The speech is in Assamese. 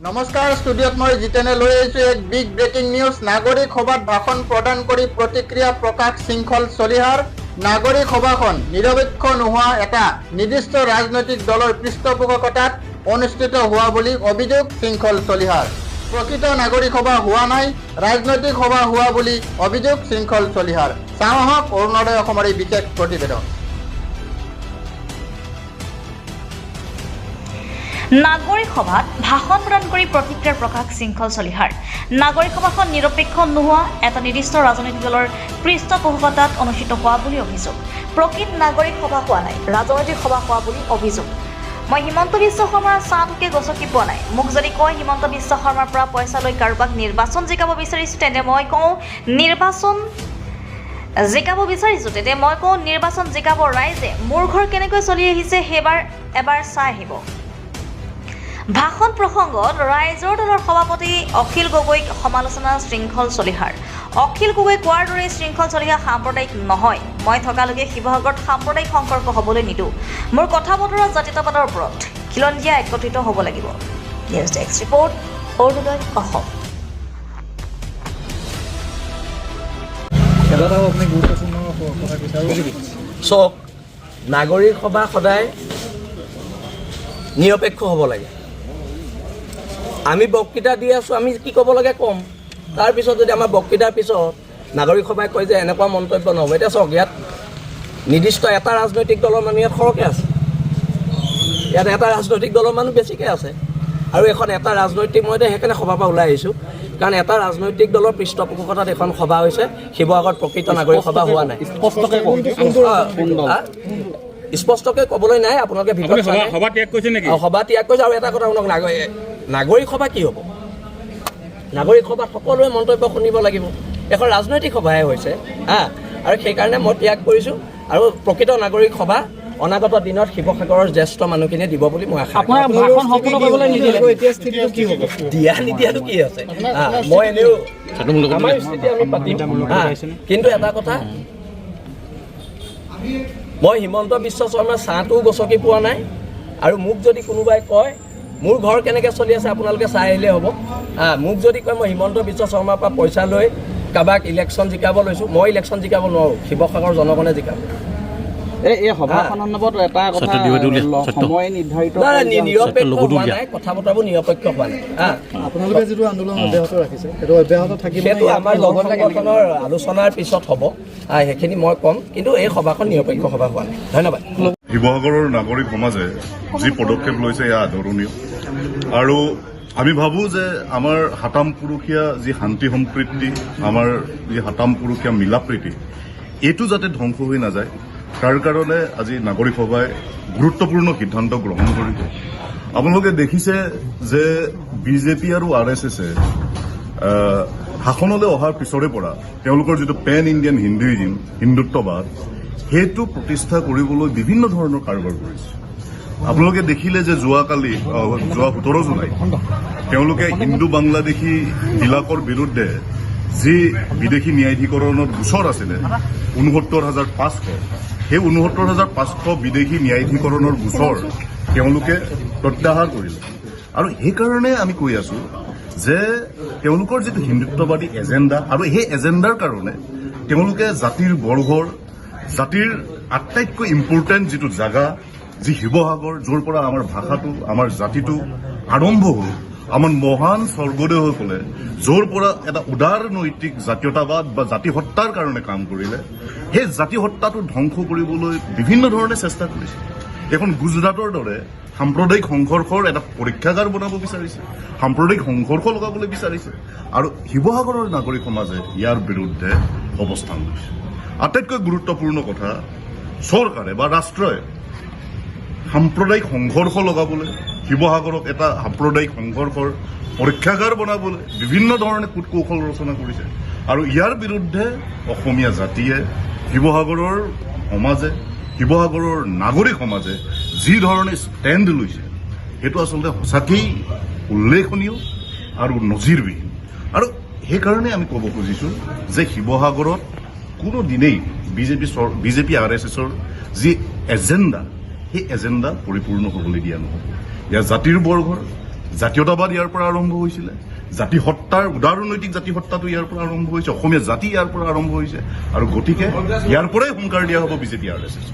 নমস্কাৰ, ষ্টুডিঅ'ত মই জিতেনে লৈ আহিছোঁ এক বিগ ব্ৰেকিং নিউজ। নাগৰিক সভাত ভাষণ প্ৰদান কৰি প্ৰতিক্ৰিয়া প্ৰকাশ শৃংখল চলিহাৰ। নাগৰিক সভাখন নিৰপেক্ষ নোহোৱা এটা নিৰ্দিষ্ট ৰাজনৈতিক দলৰ পৃষ্ঠপোষকতাত অনুষ্ঠিত হোৱা বুলি অভিযোগ শৃংখল চলিহাৰ। প্ৰকৃত নাগৰিক সভা হোৱা নাই, ৰাজনৈতিক সভা হোৱা বুলি অভিযোগ শৃংখল চলিহাৰ। চাওঁ আহক অৰুণোদয় অসমৰ এই বিশেষ প্ৰতিবেদন। নাগৰিক সভাত ভাষণ প্ৰদান কৰি প্ৰতিক্ৰিয়া প্ৰকাশ শৃংখল চলিহাৰ। নাগৰিক সভাখন নিৰপেক্ষ নোহোৱা এটা নিৰ্দিষ্ট ৰাজনৈতিক দলৰ পৃষ্ঠপোষকতাত অনুষ্ঠিত হোৱা বুলি অভিযোগ। প্ৰকৃত নাগৰিক সভা হোৱা নাই, ৰাজনৈতিক সভা হোৱা বুলি অভিযোগ। মই হিমন্ত বিশ্ব শৰ্মাৰ চাহটোকে গছকি পোৱা নাই। মোক যদি কয় হিমন্ত বিশ্ব শৰ্মাৰ পৰা পইচা লৈ কাৰোবাক নিৰ্বাচন জিকাব বিচাৰিছোঁ, তেন্তে মই কওঁ নিৰ্বাচন জিকাব ৰাইজে। মোৰ ঘৰ কেনেকৈ চলি আহিছে সেইবাৰ এবাৰ চাই আহিব। ভাষণ প্ৰসংগত ৰাইজৰ দলৰ সভাপতি অখিল গগৈক সমালোচনা শৃংখল চলিহাৰ। অখিল গগৈ কোৱাৰ দৰে শৃংখল চলিহা সাম্প্ৰদায়িক নহয়। মই থকালৈকে শিৱসাগৰত সাম্প্ৰদায়িক সংকৰ্ষ হ'বলৈ নিদিওঁ। মোৰ কথা বতৰা জাতীয়তাবাদৰ ওপৰত খিলঞ্জীয়া একত্ৰিত হ'ব লাগিব। News desk report, Arunodoy Asom. চব নাগৰিক সভা সদায় নিৰপেক্ষ হ'ব লাগে। আমি বক্তৃতা দি আছোঁ, আমি কি ক'ব লাগে ক'ম। তাৰপিছত যদি আমাৰ বক্তৃতাৰ পিছত নাগৰিক সভাই কয় যে এনেকুৱা মন্তব্য নহ'ব, এতিয়া চাওক, ইয়াত নিৰ্দিষ্ট এটা ৰাজনৈতিক দলৰ মানুহ ইয়াত সৰহকৈ আছে। ইয়াত এটা ৰাজনৈতিক দলৰ মানুহ বেছিকৈ আছে। আৰু এখন এটা ৰাজনৈতিক, মই সেইকাৰণে সভাৰ পৰা ওলাই আহিছোঁ, কাৰণ এটা ৰাজনৈতিক দলৰ পৃষ্ঠপোষকতাত এখন সভা হৈছে। শিৱসাগৰত প্ৰকৃত নাগৰিক সভা হোৱা নাই। স্পষ্টকৈ ক'বলৈ নাই, আপোনালোকে ভিতৰত সভা ত্যাগ কৰিছে। আৰু এটা কথা শুনক, নাগৰিক সভা কি হ'ব? নাগৰিক সভাত সকলোৱে মন্তব্য শুনিব লাগিব। এখন ৰাজনৈতিক সভাহে হৈছে আৰু সেইকাৰণে মই ত্যাগ কৰিছোঁ। আৰু প্ৰকৃত নাগৰিক সভা অনাগত দিনত শিৱসাগৰৰ জ্যেষ্ঠ মানুহখিনিয়ে দিব বুলি মই আশা কৰোঁ। দিয়া নিদিয়াটো কি আছে, মই এনেও আমাৰ স্থিতি আমি পাতিম। কিন্তু এটা কথা, মই হিমন্ত বিশ্ব শৰ্মাৰ চাহটোও গছকি পোৱা নাই। আৰু মোক যদি কোনোবাই কয় মোৰ ঘৰ কেনেকৈ চলি আছে আপোনালোকে চাই আহিলে হ'ব। মোক যদি কয় মই হিমন্ত বিশ্ব শৰ্মাৰ পৰা পইচা লৈ কাৰোবাক ইলেকশ্যন জিকাব লৈছোঁ, মই ইলেকশ্যন জিকাব নোৱাৰোঁ, শিৱসাগৰৰ জনগণে জিকাব। এই সভাখনৰ নামত এটা কথা সময় নিৰ্ধাৰিত নিৰপেক্ষ হোৱা নাই, কথা বতৰাবোৰ নিৰপেক্ষ হোৱা নাই। আপোনালোকে যিটো আন্দোলন অব্যাহত ৰাখিছে সেইটো অব্যাহত থাকিব, সেইটো আমাৰ লগত গঠনৰ আলোচনাৰ পিছত হ'ব, সেইখিনি মই ক'ম। কিন্তু এই সভাখন নিৰপেক্ষ সভা হোৱা নাই। ধন্যবাদ। শিৱসাগৰৰ নাগৰিক সমাজে যি পদক্ষেপ লৈছে এয়া আদৰণীয়। আৰু আমি ভাবোঁ যে আমাৰ সাতাম পুৰুষীয়া যি শান্তি সম্প্ৰীতি, আমাৰ যি সাতাম পুৰুষীয়া মিলাপ্ৰীতি, এইটো যাতে ধ্বংস হৈ নাযায়, তাৰ কাৰণে আজি নাগৰিক সভাই গুৰুত্বপূৰ্ণ সিদ্ধান্ত গ্ৰহণ কৰিব। আপোনালোকে দেখিছে যে বিজেপি আৰু RSSে শাসনলৈ অহাৰ পিছৰে পৰা তেওঁলোকৰ যিটো পেন ইণ্ডিয়ান হিন্দুত্ববাদ, সেইটো প্ৰতিষ্ঠা কৰিবলৈ বিভিন্ন ধৰণৰ কাৰবাৰ কৰিছে। আপোনালোকে দেখিলে যে যোৱা 17 জুলাই তেওঁলোকে হিন্দু বাংলাদেশী বিলাকৰ বিৰুদ্ধে যি বিদেশী ন্যায়াধিকৰণত গোচৰ আছিলে 69,500, সেই 69,500 বিদেশী ন্যায়াধিকৰণৰ গোচৰ তেওঁলোকে প্ৰত্যাহাৰ কৰিলে। আৰু সেইকাৰণে আমি কৈ আছোঁ যে তেওঁলোকৰ যিটো হিন্দুত্ববাদী এজেণ্ডা, আৰু সেই এজেণ্ডাৰ কাৰণে তেওঁলোকে জাতিৰ বৰ্গৰ, জাতিৰ আটাইতকৈ ইম্পৰ্টেণ্ট যিটো জাগা, যি শিৱসাগৰ, য'ৰ পৰা আমাৰ ভাষাটো, আমাৰ জাতিটো আৰম্ভ হ'ল, আমাৰ মহান স্বৰ্গদেউসকলে য'ৰ পৰা এটা উদাৰ নৈতিক জাতীয়তাবাদ বা জাতি হত্যাৰ কাৰণে কাম কৰিলে, সেই জাতি হত্যাটো ধ্বংস কৰিবলৈ বিভিন্ন ধৰণে চেষ্টা কৰিছে। এখন গুজৰাটৰ দৰে সাম্প্ৰদায়িক সংঘৰ্ষৰ এটা পৰীক্ষাগাৰ বনাব বিচাৰিছে, সাম্প্ৰদায়িক সংঘৰ্ষ লগাবলৈ বিচাৰিছে। আৰু শিৱসাগৰৰ নাগৰিক সমাজে ইয়াৰ বিৰুদ্ধে অৱস্থান লৈছে। আটাইতকৈ গুৰুত্বপূৰ্ণ কথা, চৰকাৰে বা ৰাষ্ট্ৰই সাম্প্ৰদায়িক সংঘৰ্ষ লগাবলৈ, শিৱসাগৰক এটা সাম্প্ৰদায়িক সংঘৰ্ষৰ পৰীক্ষাগাৰ বনাবলৈ বিভিন্ন ধৰণে কূটকৌশল ৰচনা কৰিছে। আৰু ইয়াৰ বিৰুদ্ধে অসমীয়া জাতিয়ে, শিৱসাগৰৰ সমাজে, শিৱসাগৰৰ নাগৰিক সমাজে যি ধৰণে ষ্টেণ্ড লৈছে, সেইটো আচলতে সঁচাকেই উল্লেখনীয় আৰু নজিৰবিহীন। আৰু সেইকাৰণে আমি ক'ব খুজিছোঁ যে শিৱসাগৰত কোনো দিনেই বিজেপি RSSৰ যি এজেণ্ডা, সেই এজেণ্ডা পৰিপূৰ্ণ হ'বলৈ দিয়া নহ'ব। ইয়াৰ জাতিৰ বৰ্গৰ, জাতীয়তাবাদ ইয়াৰ পৰা আৰম্ভ হৈছিলে, জাতি সত্তাৰ উদাৰনৈতিক জাতি সত্তাটো ইয়াৰ পৰা আৰম্ভ হৈছে, অসমীয়া জাতি ইয়াৰ পৰা আৰম্ভ হৈছে, আৰু গতিকে ইয়াৰ পৰাই হুংকাৰ দিয়া হ'ব বিজেপি RSS।